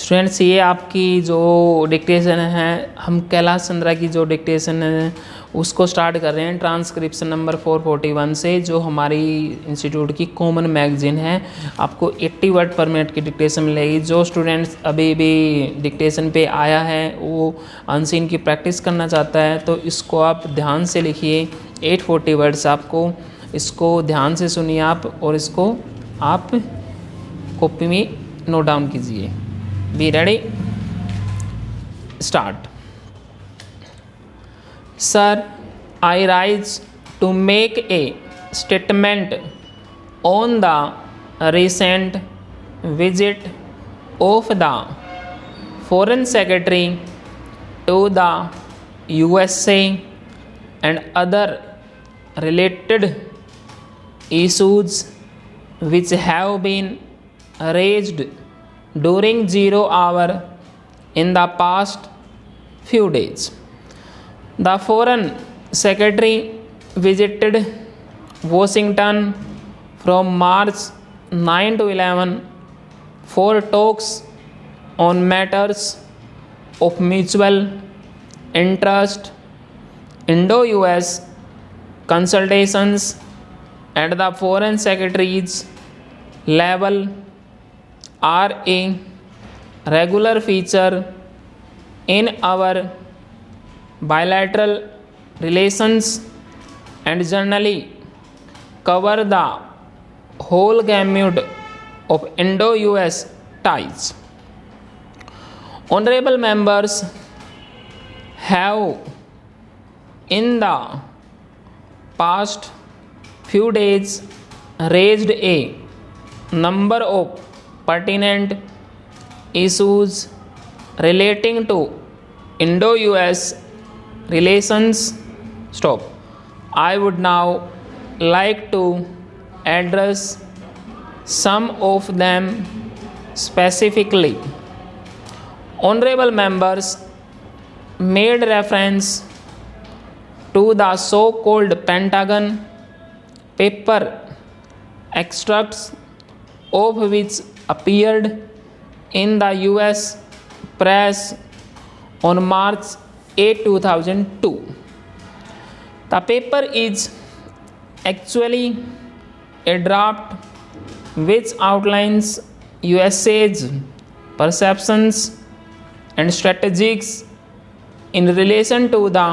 Students, ये आपकी जो डिक्टेशन है, हम कैलाश चंद्रा की जो डिक्टेशन है उसको स्टार्ट कर रहे हैं ट्रांसक्रिप्शन नंबर 441 से, जो हमारी इंस्टीट्यूट की कॉमन मैगजीन है। आपको 80 वर्ड पर मिनट की डिक्टेशन मिलेगी। जो स्टूडेंट्स अभी भी डिक्टेशन पे आया है वो अनसीन की प्रैक्टिस करना चाहता है तो इसको आप ध्यान से लिखिए। 840 वर्ड्स आपको, इसको ध्यान से सुनिए आप और इसको आप कॉपी में नोट डाउन कीजिए। Be ready, start. Sir, I rise to make a statement on the recent visit of the Foreign Secretary to the USA and other related issues which have been raised during 0 hour in the past few days. The Foreign Secretary visited Washington from March 9 to 11 for talks on matters of mutual interest, Indo-US consultations at the Foreign Secretary's level are a regular feature in our bilateral relations and generally cover the whole gamut of Indo-US ties. Honorable members have in the past few days raised a number of pertinent issues relating to Indo-US relations. Stop. I would now like to address some of them specifically. Honorable members made reference to the so-called Pentagon paper, extracts of which appeared in the US press on March 8, 2002. The paper is actually a draft which outlines USA's perceptions and strategies in relation to the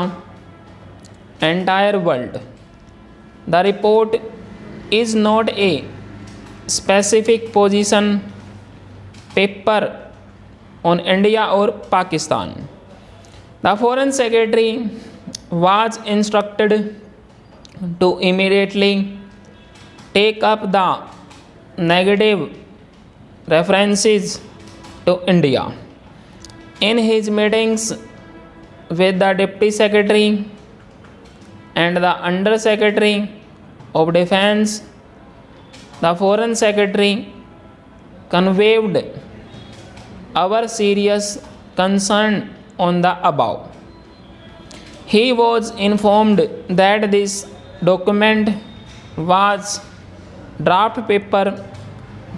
entire world. The report is not a specific position paper on India or Pakistan. The Foreign Secretary was instructed to immediately take up the negative references to India. In his meetings with the Deputy Secretary and the Under Secretary of Defense, the Foreign Secretary conveyed our serious concern on the above. He was informed that this document was draft paper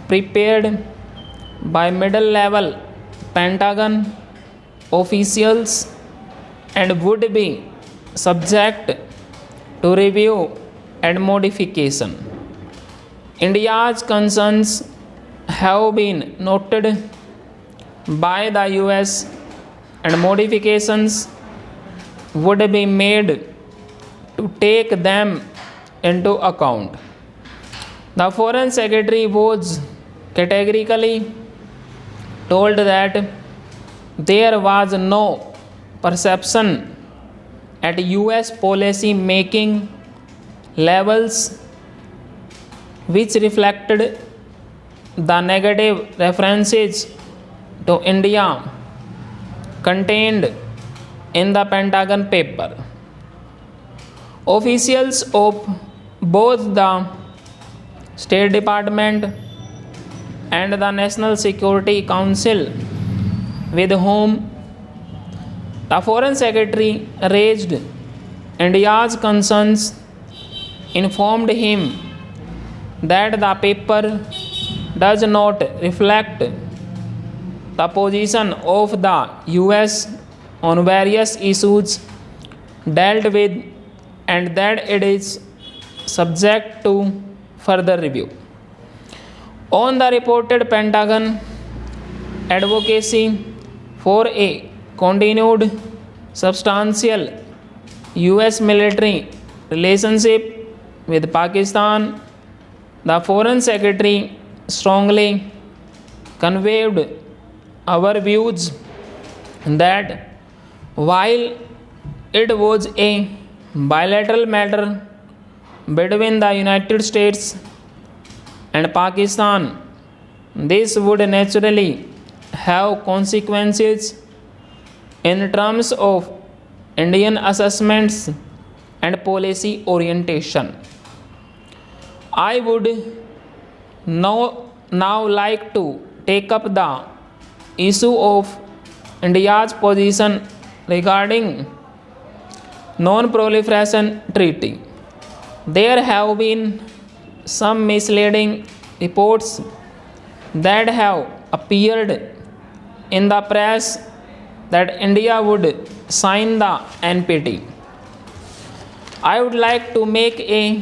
prepared by middle level Pentagon officials and would be subject to review and modification. India's concerns have been noted by the US and modifications would be made to take them into account. The Foreign Secretary was categorically told that there was no perception at US policy making levels which reflected the negative references to India contained in the Pentagon paper. Officials of both the State Department and the National Security Council with whom the Foreign Secretary raised India's concerns informed him that the paper does not reflect the position of the US on various issues dealt with and that it is subject to further review. On the reported Pentagon advocacy for a continued substantial US military relationship with Pakistan, the Foreign Secretary strongly conveyed our views that while it was a bilateral matter between the United States and Pakistan, this would naturally have consequences in terms of Indian assessments and policy orientation. I would now like to take up the issue of India's position regarding non-proliferation treaty. There have been some misleading reports that have appeared in the press that India would sign the NPT. I would like to make a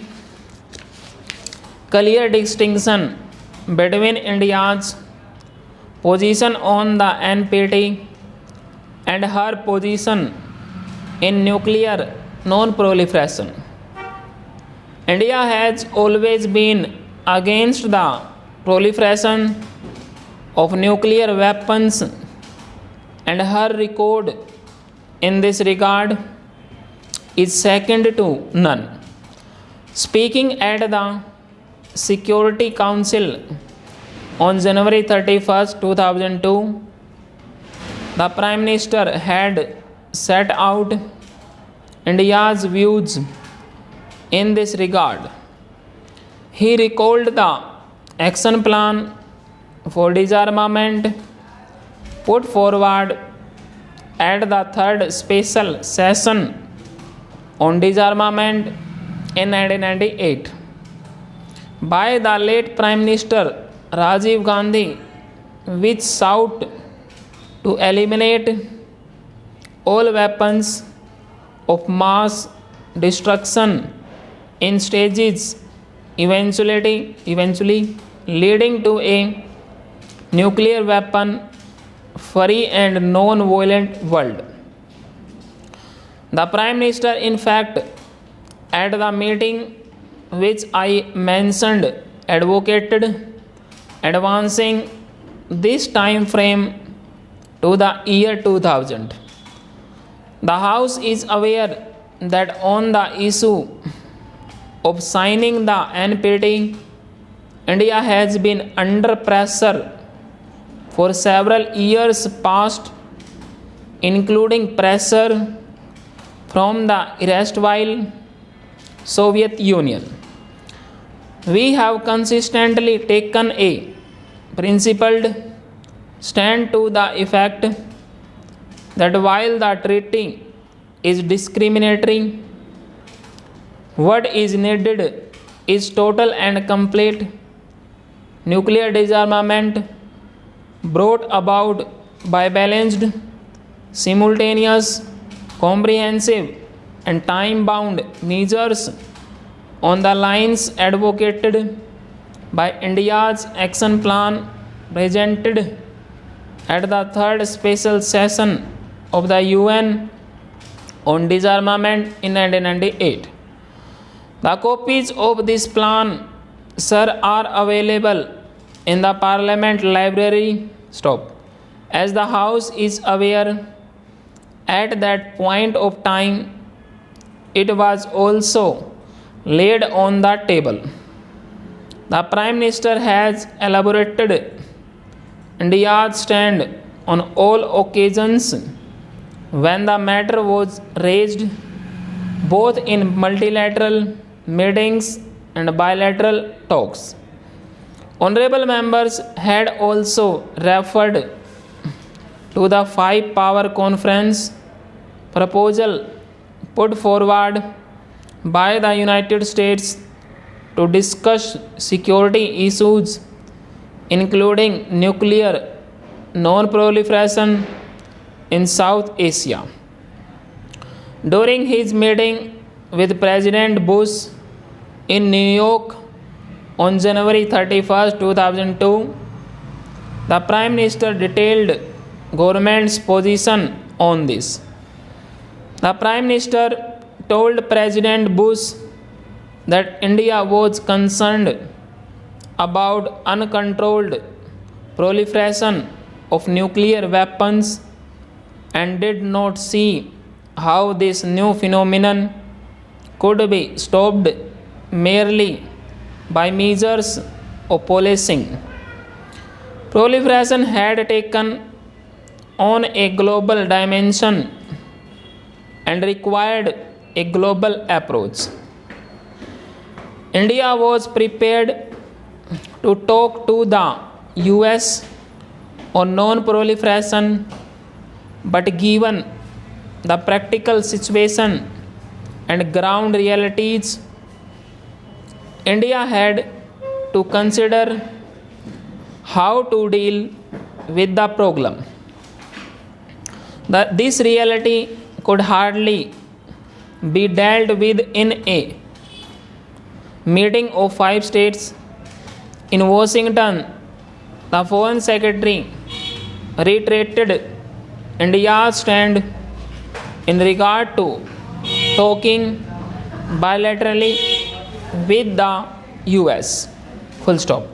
clear distinction between India's position on the NPT and her position in nuclear non-proliferation. India has always been against the proliferation of nuclear weapons, and her record in this regard is second to none. Speaking at the Security Council on January 31st, 2002, the Prime Minister had set out India's views in this regard. He recalled the action plan for disarmament put forward at the third special session on disarmament in 1998 by the late Prime Minister Rajiv Gandhi, which sought to eliminate all weapons of mass destruction in stages, eventually leading to a nuclear weapon free and non-violent world. The Prime Minister, in fact, at the meeting which I mentioned, advocated advancing this time frame to the year 2000. The House is aware that on the issue of signing the NPT, India has been under pressure for several years past, including pressure from the erstwhile Soviet Union. We have consistently taken a principled stand to the effect that while the treaty is discriminatory, what is needed is total and complete nuclear disarmament brought about by balanced, simultaneous, comprehensive, and time-bound measures on the lines advocated by India's action plan presented at the third special session of the UN on disarmament in 1998. The copies of this plan, sir, are available in the Parliament Library. As the House is aware, at that point of time, it was also laid on the table. The Prime Minister has elaborated India's stand on all occasions when the matter was raised, both in multilateral meetings and bilateral talks. Honorable members had also referred to the five-power conference proposal put forward by the United States to discuss security issues, including nuclear non-proliferation in South Asia. During his meeting with President Bush in New York on January 31st, 2002, the Prime Minister detailed government's position on this. The Prime Minister told President Bush that India was concerned about uncontrolled proliferation of nuclear weapons and did not see how this new phenomenon could be stopped merely by measures of policing. Proliferation had taken on a global dimension and required a global approach. India was prepared to talk to the US on non-proliferation, but given the practical situation and ground realities, India had to consider how to deal with the problem. This reality could hardly be dealt with in a meeting of 5 states. In Washington, the Foreign Secretary reiterated India's stand in regard to talking bilaterally with the US. Full stop.